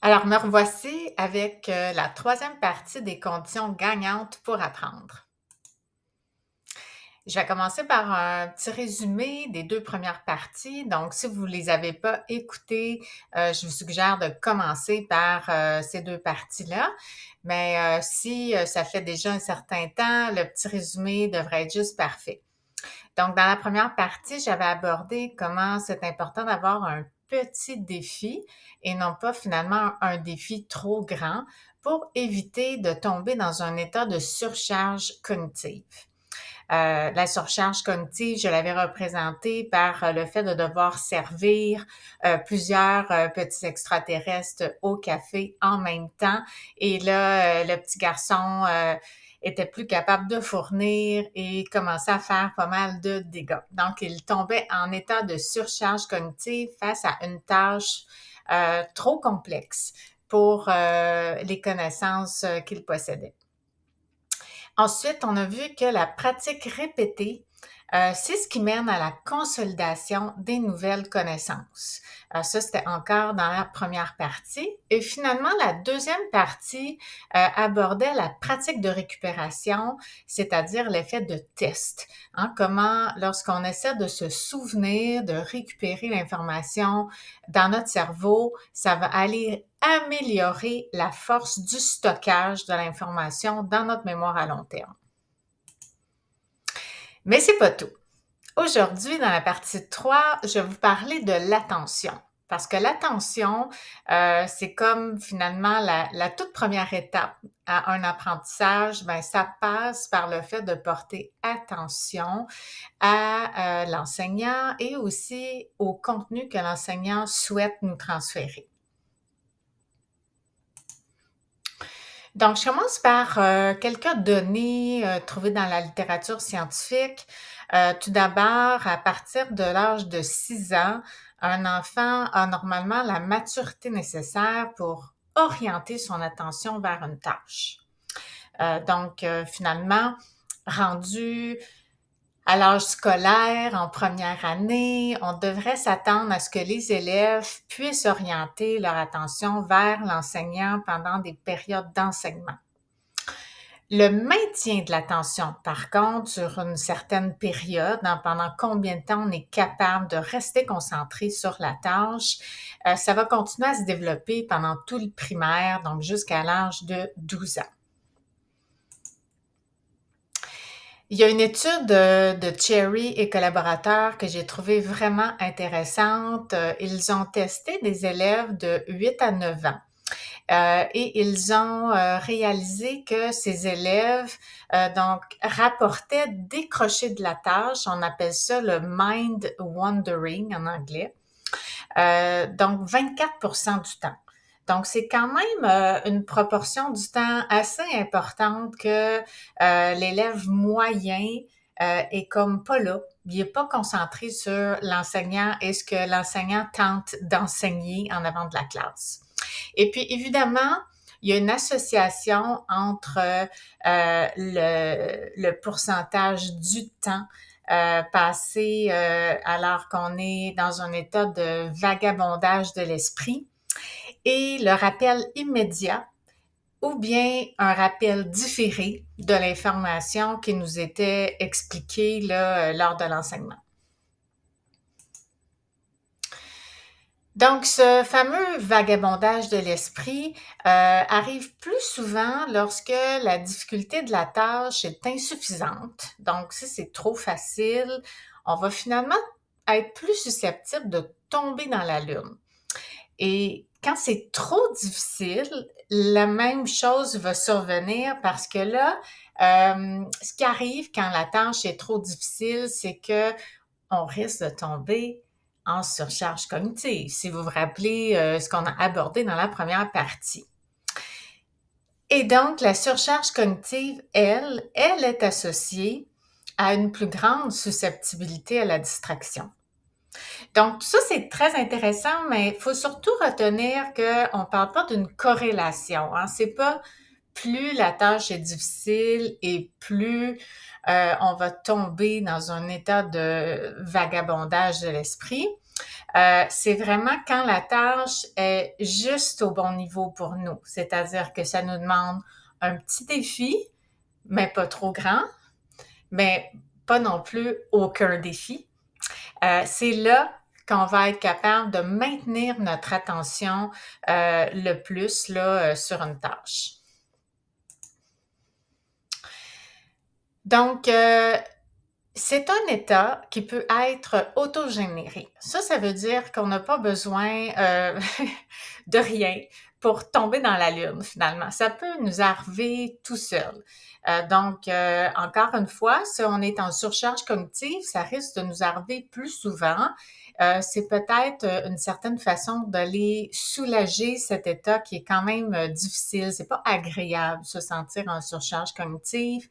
Alors, me revoici avec la troisième partie des conditions gagnantes pour apprendre. Je vais commencer par un petit résumé des deux premières parties. Donc, si vous ne les avez pas écoutées, je vous suggère de commencer par ces deux parties-là. Mais si ça fait déjà un certain temps, le petit résumé devrait être juste parfait. Donc, dans la première partie, j'avais abordé comment c'est important d'avoir un petit défi et non pas finalement un défi trop grand pour éviter de tomber dans un état de surcharge cognitive. La surcharge cognitive, je l'avais représentée par le fait de devoir servir plusieurs petits extraterrestres au café en même temps. Et là, le petit garçon était plus capable de fournir et commençait à faire pas mal de dégâts. Donc, il tombait en état de surcharge cognitive face à une tâche trop complexe pour les connaissances qu'il possédait. Ensuite, on a vu que la pratique répétée, c'est ce qui mène à la consolidation des nouvelles connaissances. Ça, c'était encore dans la première partie. Et finalement, la deuxième partie abordait la pratique de récupération, c'est-à-dire l'effet de test. Hein, comment, lorsqu'on essaie de se souvenir, de récupérer l'information dans notre cerveau, ça va aller améliorer la force du stockage de l'information dans notre mémoire à long terme. Mais c'est pas tout. Aujourd'hui, dans la partie 3, je vais vous parler de l'attention. Parce que l'attention, c'est comme finalement la toute première étape à un apprentissage. Ben, ça passe par le fait de porter attention à l'enseignant et aussi au contenu que l'enseignant souhaite nous transférer. Donc, je commence par quelques données trouvées dans la littérature scientifique. Tout d'abord, à partir de l'âge de 6 ans, un enfant a normalement la maturité nécessaire pour orienter son attention vers une tâche. Donc, finalement, rendu à l'âge scolaire, en première année, on devrait s'attendre à ce que les élèves puissent orienter leur attention vers l'enseignant pendant des périodes d'enseignement. Le maintien de l'attention, par contre, sur une certaine période, hein, pendant combien de temps on est capable de rester concentré sur la tâche, ça va continuer à se développer pendant tout le primaire, donc jusqu'à l'âge de 12 ans. Il y a une étude de Cherry et collaborateurs que j'ai trouvée vraiment intéressante. Ils ont testé des élèves de 8 à 9 ans. Et ils ont réalisé que ces élèves donc rapportaient décrocher de la tâche. On appelle ça le mind wandering en anglais. Donc 24% du temps. Donc c'est quand même une proportion du temps assez importante que l'élève moyen est comme pas là. Il n'est pas concentré sur l'enseignant et ce que l'enseignant tente d'enseigner en avant de la classe. Et puis, évidemment, il y a une association entre le pourcentage du temps passé alors qu'on est dans un état de vagabondage de l'esprit et le rappel immédiat ou bien un rappel différé de l'information qui nous était expliquée là, lors de l'enseignement. Donc, ce fameux vagabondage de l'esprit arrive plus souvent lorsque la difficulté de la tâche est insuffisante. Donc, si c'est trop facile, on va finalement être plus susceptible de tomber dans la lune. Et quand c'est trop difficile, la même chose va survenir parce que là, ce qui arrive quand la tâche est trop difficile, c'est que on risque de tomber en surcharge cognitive, si vous vous rappelez ce qu'on a abordé dans la première partie. Et donc, la surcharge cognitive, elle est associée à une plus grande susceptibilité à la distraction. Donc, ça, c'est très intéressant, mais il faut surtout retenir qu'on ne parle pas d'une corrélation. Hein. C'est pas plus la tâche est difficile et plus on va tomber dans un état de vagabondage de l'esprit. C'est vraiment quand la tâche est juste au bon niveau pour nous. C'est-à-dire que ça nous demande un petit défi, mais pas trop grand, mais pas non plus aucun défi. C'est là qu'on va être capable de maintenir notre attention le plus là, sur une tâche. Donc, c'est un état qui peut être autogénéré. Ça veut dire qu'on n'a pas besoin de rien pour tomber dans la lune, finalement. Ça peut nous arriver tout seul. Donc, encore une fois, si on est en surcharge cognitive, ça risque de nous arriver plus souvent. C'est peut-être une certaine façon d'aller soulager cet état qui est quand même difficile. C'est pas agréable de se sentir en surcharge cognitive.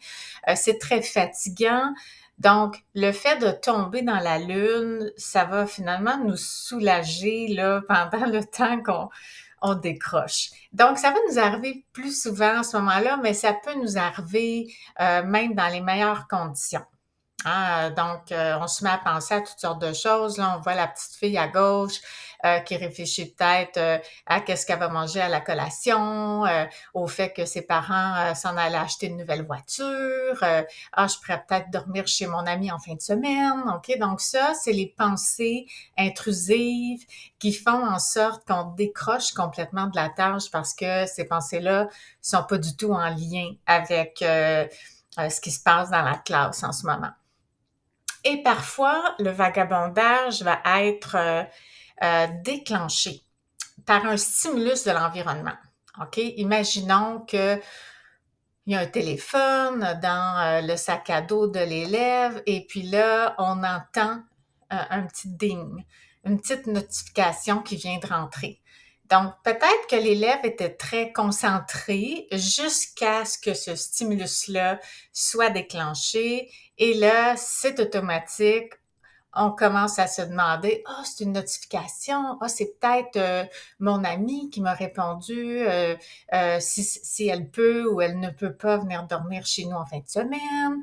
C'est très fatigant. Donc, le fait de tomber dans la lune, ça va finalement nous soulager là, pendant le temps qu'on décroche. Donc, ça va nous arriver plus souvent à ce moment-là, mais ça peut nous arriver même dans les meilleures conditions. Donc, on se met à penser à toutes sortes de choses. Là, on voit la petite fille à gauche qui réfléchit peut-être à qu'est-ce qu'elle va manger à la collation, au fait que ses parents s'en allaient acheter une nouvelle voiture. Je pourrais peut-être dormir chez mon ami en fin de semaine. OK? Donc ça, c'est les pensées intrusives qui font en sorte qu'on décroche complètement de la tâche parce que ces pensées-là sont pas du tout en lien avec ce qui se passe dans la classe en ce moment. Et parfois, le vagabondage va être déclenché par un stimulus de l'environnement. OK? Imaginons qu'il y a un téléphone dans le sac à dos de l'élève et puis là, on entend un petit ding, une petite notification qui vient de rentrer. Donc, peut-être que l'élève était très concentré jusqu'à ce que ce stimulus-là soit déclenché et là, c'est automatique. On commence à se demander: «Ah, c'est une notification. Ah, c'est peut-être, mon amie qui m'a répondu, si elle peut ou elle ne peut pas venir dormir chez nous en fin de semaine.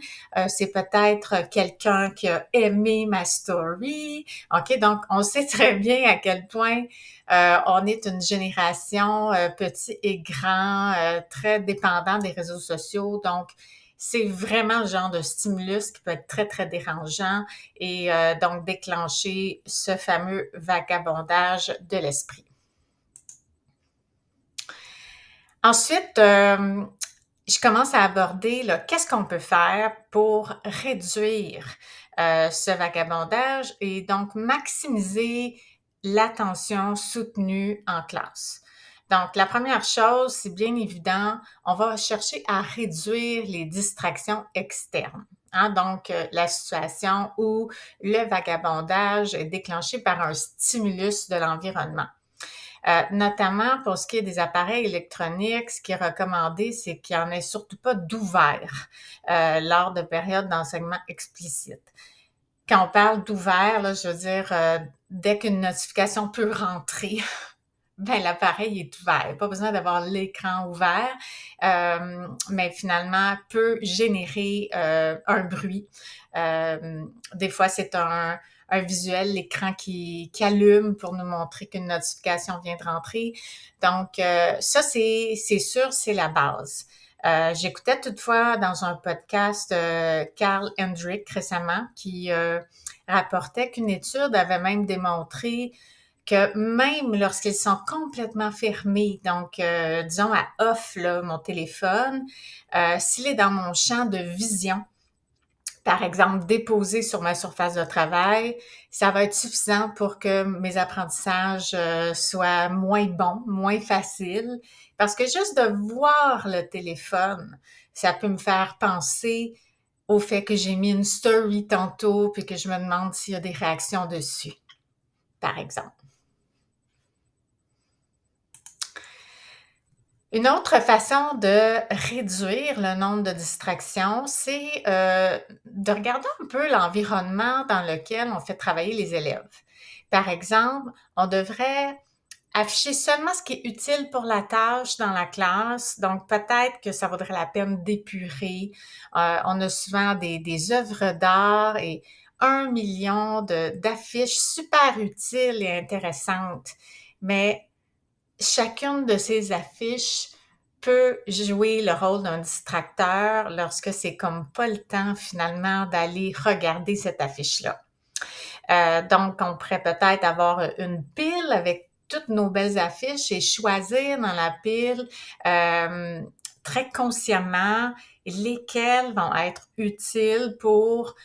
C'est peut-être quelqu'un qui a aimé ma story». OK? Donc, on sait très bien à quel point, on est une génération, petit et grand, très dépendant des réseaux sociaux. Donc, c'est vraiment le genre de stimulus qui peut être très, très dérangeant et donc déclencher ce fameux vagabondage de l'esprit. Ensuite, je commence à aborder là, qu'est-ce qu'on peut faire pour réduire ce vagabondage et donc maximiser l'attention soutenue en classe. Donc, la première chose, c'est bien évident, on va chercher à réduire les distractions externes. Donc, la situation où le vagabondage est déclenché par un stimulus de l'environnement. Notamment pour ce qui est des appareils électroniques, ce qui est recommandé, c'est qu'il n'y en ait surtout pas d'ouvert lors de périodes d'enseignement explicite. Quand on parle d'ouvert, là, je veux dire, dès qu'une notification peut rentrer, ben l'appareil est ouvert. Pas besoin d'avoir l'écran ouvert, mais finalement peut générer un bruit. Des fois, c'est un visuel, l'écran qui allume pour nous montrer qu'une notification vient de rentrer. Donc, ça, c'est sûr, c'est la base. J'écoutais toutefois dans un podcast Carl Hendrick récemment qui rapportait qu'une étude avait même démontré que même lorsqu'ils sont complètement fermés, donc disons à off là, mon téléphone, s'il est dans mon champ de vision, par exemple déposé sur ma surface de travail, ça va être suffisant pour que mes apprentissages soient moins bons, moins faciles, parce que juste de voir le téléphone, ça peut me faire penser au fait que j'ai mis une story tantôt, puis que je me demande s'il y a des réactions dessus, par exemple. Une autre façon de réduire le nombre de distractions, c'est, de regarder un peu l'environnement dans lequel on fait travailler les élèves. Par exemple, on devrait afficher seulement ce qui est utile pour la tâche dans la classe, donc peut-être que ça vaudrait la peine d'épurer. On a souvent des œuvres d'art et 1 million d'affiches super utiles et intéressantes, mais chacune de ces affiches peut jouer le rôle d'un distracteur lorsque c'est comme pas le temps finalement d'aller regarder cette affiche-là. Donc, on pourrait peut-être avoir une pile avec toutes nos belles affiches et choisir dans la pile très consciemment lesquelles vont être utiles pour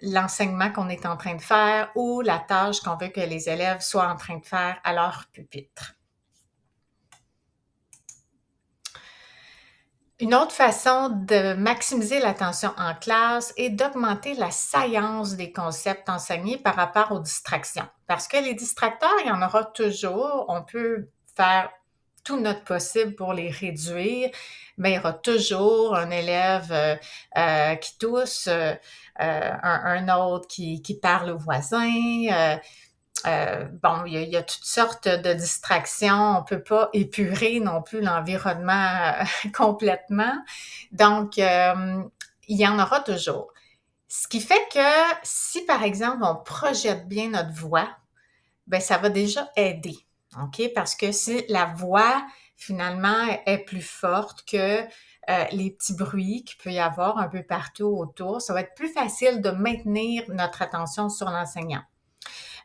l'enseignement qu'on est en train de faire ou la tâche qu'on veut que les élèves soient en train de faire à leur pupitre. Une autre façon de maximiser l'attention en classe est d'augmenter la saillance des concepts enseignés par rapport aux distractions. Parce que les distracteurs, il y en aura toujours. On peut faire tout notre possible pour les réduire, mais il y aura toujours un élève qui tousse, un autre qui parle au voisin. Bon, il y a toutes sortes de distractions. On peut pas épurer non plus l'environnement complètement. Donc, il y en aura toujours. Ce qui fait que si, par exemple, on projette bien notre voix, ben ça va déjà aider, OK? Parce que si la voix, finalement, est plus forte que les petits bruits qu'il peut y avoir un peu partout autour, ça va être plus facile de maintenir notre attention sur l'enseignant.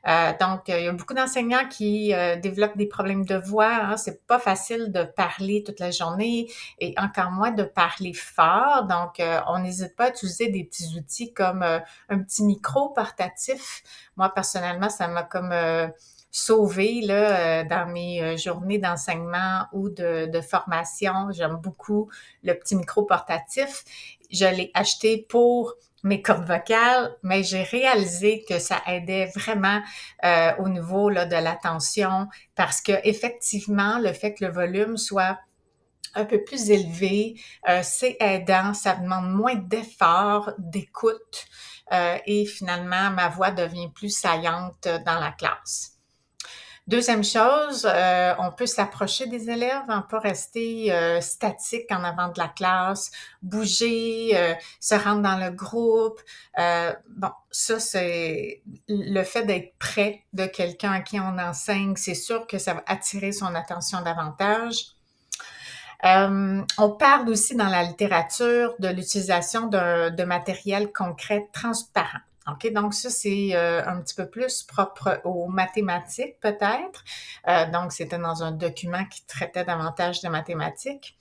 Donc, il y a beaucoup d'enseignants qui développent des problèmes de voix. Hein. C'est pas facile de parler toute la journée et encore moins de parler fort. Donc, on n'hésite pas à utiliser des petits outils comme un petit micro portatif. Moi, personnellement, ça m'a comme sauvée là, dans mes journées d'enseignement ou de formation. J'aime beaucoup le petit micro portatif. Je l'ai acheté pour mes cordes vocales, mais j'ai réalisé que ça aidait vraiment au niveau là, de l'attention parce que effectivement, le fait que le volume soit un peu plus élevé, c'est aidant, ça demande moins d'effort, d'écoute et finalement, ma voix devient plus saillante dans la classe. Deuxième chose, on peut s'approcher des élèves, hein, pas rester statique en avant de la classe, bouger, se rendre dans le groupe. Bon, ça, c'est le fait d'être près de quelqu'un à qui on enseigne, c'est sûr que ça va attirer son attention davantage. On parle aussi dans la littérature de l'utilisation de matériel concret transparent. OK, donc ça, c'est un petit peu plus propre aux mathématiques peut-être. Donc, c'était dans un document qui traitait davantage de mathématiques.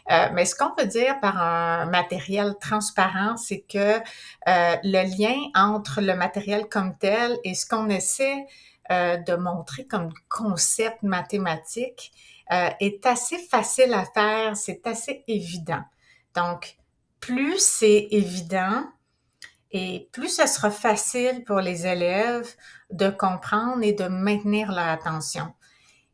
Mais ce qu'on veut dire par un matériel transparent, c'est que le lien entre le matériel comme tel et ce qu'on essaie de montrer comme concept mathématique est assez facile à faire, c'est assez évident. Donc, plus c'est évident et plus ce sera facile pour les élèves de comprendre et de maintenir leur attention.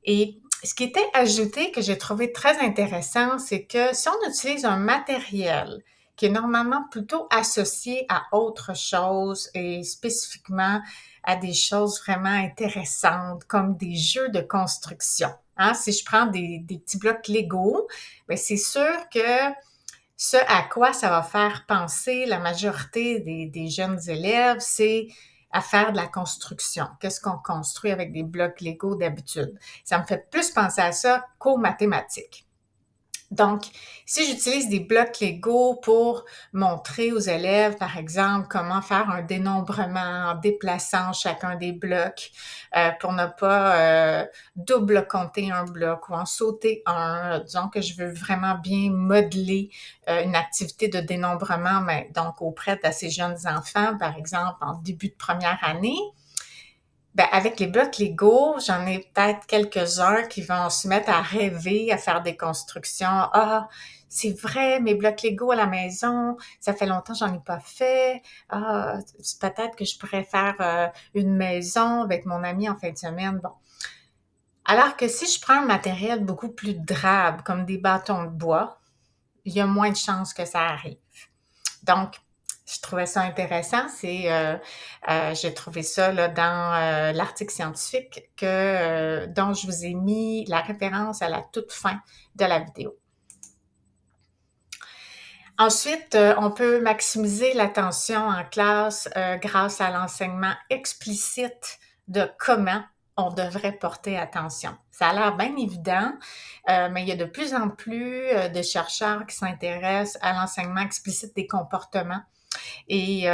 Et ce qui était ajouté que j'ai trouvé très intéressant, c'est que si on utilise un matériel qui est normalement plutôt associé à autre chose et spécifiquement à des choses vraiment intéressantes comme des jeux de construction. Hein? Si je prends des petits blocs Lego, bien, c'est sûr que ce à quoi ça va faire penser la majorité des jeunes élèves, c'est à faire de la construction. Qu'est-ce qu'on construit avec des blocs Lego d'habitude? Ça me fait plus penser à ça qu'aux mathématiques. Donc, si j'utilise des blocs Lego pour montrer aux élèves, par exemple, comment faire un dénombrement en déplaçant chacun des blocs pour ne pas double compter un bloc ou en sauter un, disons que je veux vraiment bien modeler une activité de dénombrement, mais donc auprès de ces jeunes enfants, par exemple, en début de première année, ben, avec les blocs Lego, j'en ai peut-être quelques-uns qui vont se mettre à rêver, à faire des constructions. Ah, c'est vrai, mes blocs Lego à la maison, ça fait longtemps que j'en ai pas fait. Ah, peut-être que je pourrais faire une maison avec mon ami en fin de semaine. Bon. Alors que si je prends un matériel beaucoup plus drabe, comme des bâtons de bois, il y a moins de chances que ça arrive. Donc, je trouvais ça intéressant. J'ai trouvé ça là, dans l'article scientifique dont je vous ai mis la référence à la toute fin de la vidéo. Ensuite, on peut maximiser l'attention en classe, grâce à l'enseignement explicite de comment on devrait porter attention. Ça a l'air bien évident, mais il y a de plus en plus, de chercheurs qui s'intéressent à l'enseignement explicite des comportements et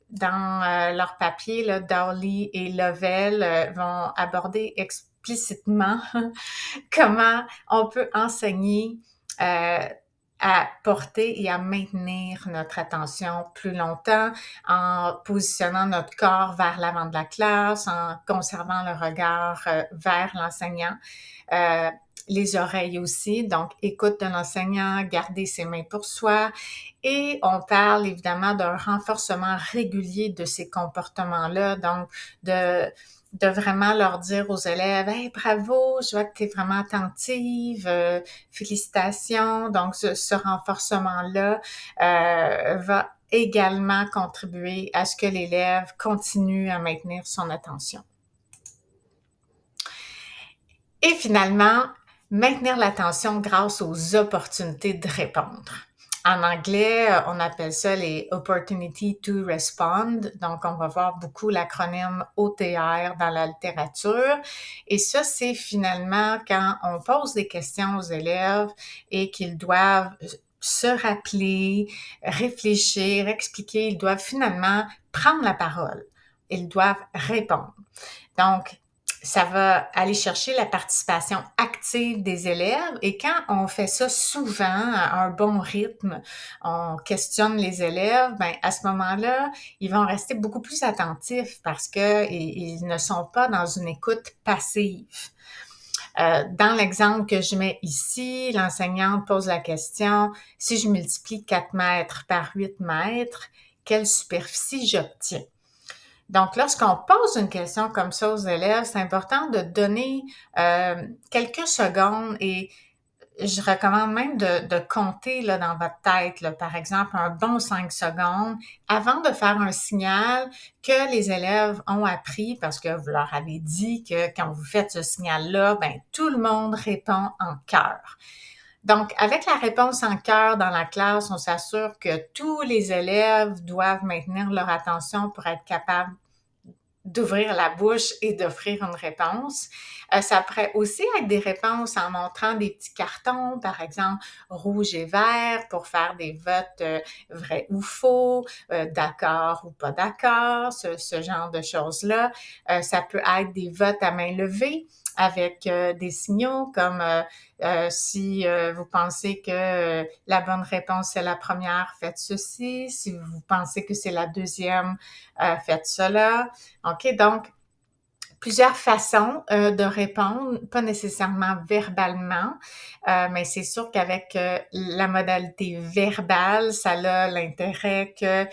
dans, leur papier, là, Dowley et Lovell, vont aborder explicitement comment on peut enseigner, à porter et à maintenir notre attention plus longtemps en positionnant notre corps vers l'avant de la classe, en conservant le regard, vers l'enseignant. Heu, les oreilles aussi, donc écoute de l'enseignant, garder ses mains pour soi et on parle évidemment d'un renforcement régulier de ces comportements-là, donc de vraiment leur dire aux élèves: «Hey, bravo, je vois que tu es vraiment attentive, félicitations». Donc ce renforcement-là, va également contribuer à ce que l'élève continue à maintenir son attention. Et finalement, maintenir l'attention grâce aux opportunités de répondre. En anglais, on appelle ça les opportunity to respond. Donc, on va voir beaucoup l'acronyme OTR dans la littérature. Et ça, c'est finalement quand on pose des questions aux élèves et qu'ils doivent se rappeler, réfléchir, expliquer. Ils doivent finalement prendre la parole. Ils doivent répondre. Donc, ça va aller chercher la participation active des élèves et quand on fait ça souvent à un bon rythme, on questionne les élèves, ben à ce moment-là, ils vont rester beaucoup plus attentifs parce que ils ne sont pas dans une écoute passive. Dans l'exemple que je mets ici, l'enseignante pose la question: si je multiplie 4 mètres par 8 mètres, quelle superficie j'obtiens? Donc, lorsqu'on pose une question comme ça aux élèves, c'est important de donner quelques secondes et je recommande même de compter là, dans votre tête, là, par exemple, un bon 5 secondes avant de faire un signal que les élèves ont appris parce que vous leur avez dit que quand vous faites ce signal-là, ben, tout le monde répond en chœur. Donc, avec la réponse en chœur dans la classe, on s'assure que tous les élèves doivent maintenir leur attention pour être capables d'ouvrir la bouche et d'offrir une réponse. Ça pourrait aussi être des réponses en montrant des petits cartons, par exemple rouge et vert pour faire des votes vrai ou faux, d'accord ou pas d'accord, ce genre de choses-là. Ça peut être des votes à main levée avec des signaux comme si vous pensez que la bonne réponse est la première, faites ceci. Si vous pensez que c'est la deuxième, faites cela. OK, donc plusieurs façons, de répondre, pas nécessairement verbalement, mais c'est sûr qu'avec, la modalité verbale, ça a l'intérêt que,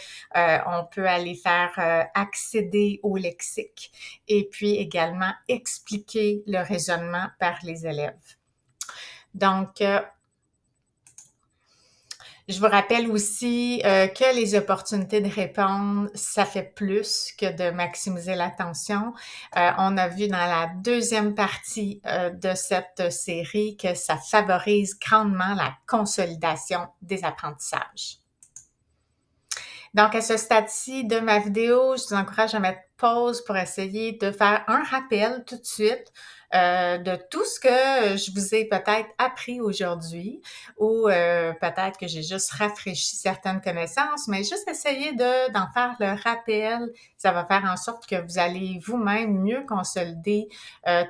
on peut aller faire, accéder au lexique et puis également expliquer le raisonnement par les élèves. Donc, je vous rappelle aussi, que les opportunités de répondre, ça fait plus que de maximiser l'attention. On a vu dans la deuxième partie, de cette série que ça favorise grandement la consolidation des apprentissages. Donc à ce stade-ci de ma vidéo, je vous encourage à mettre pause pour essayer de faire un rappel tout de suite, de tout ce que je vous ai peut-être appris aujourd'hui ou peut-être que j'ai juste rafraîchi certaines connaissances, mais juste essayer d'en faire le rappel. Ça va faire en sorte que vous allez vous-même mieux consolider,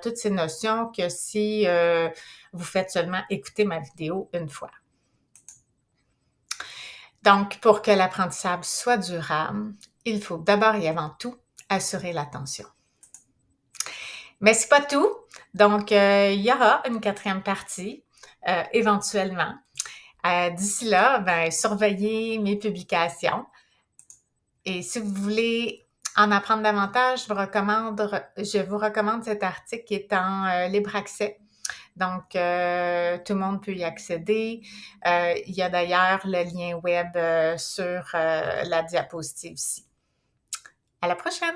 toutes ces notions que si, vous faites seulement écouter ma vidéo une fois. Donc, pour que l'apprentissage soit durable, il faut d'abord et avant tout assurer l'attention. Mais c'est pas tout. Donc, il y aura une quatrième partie, éventuellement. D'ici là, ben, surveillez mes publications. Et si vous voulez en apprendre davantage, je vous recommande cet article qui est en libre accès. Donc, tout le monde peut y accéder. Il y a d'ailleurs le lien web sur la diapositive ici. À la prochaine!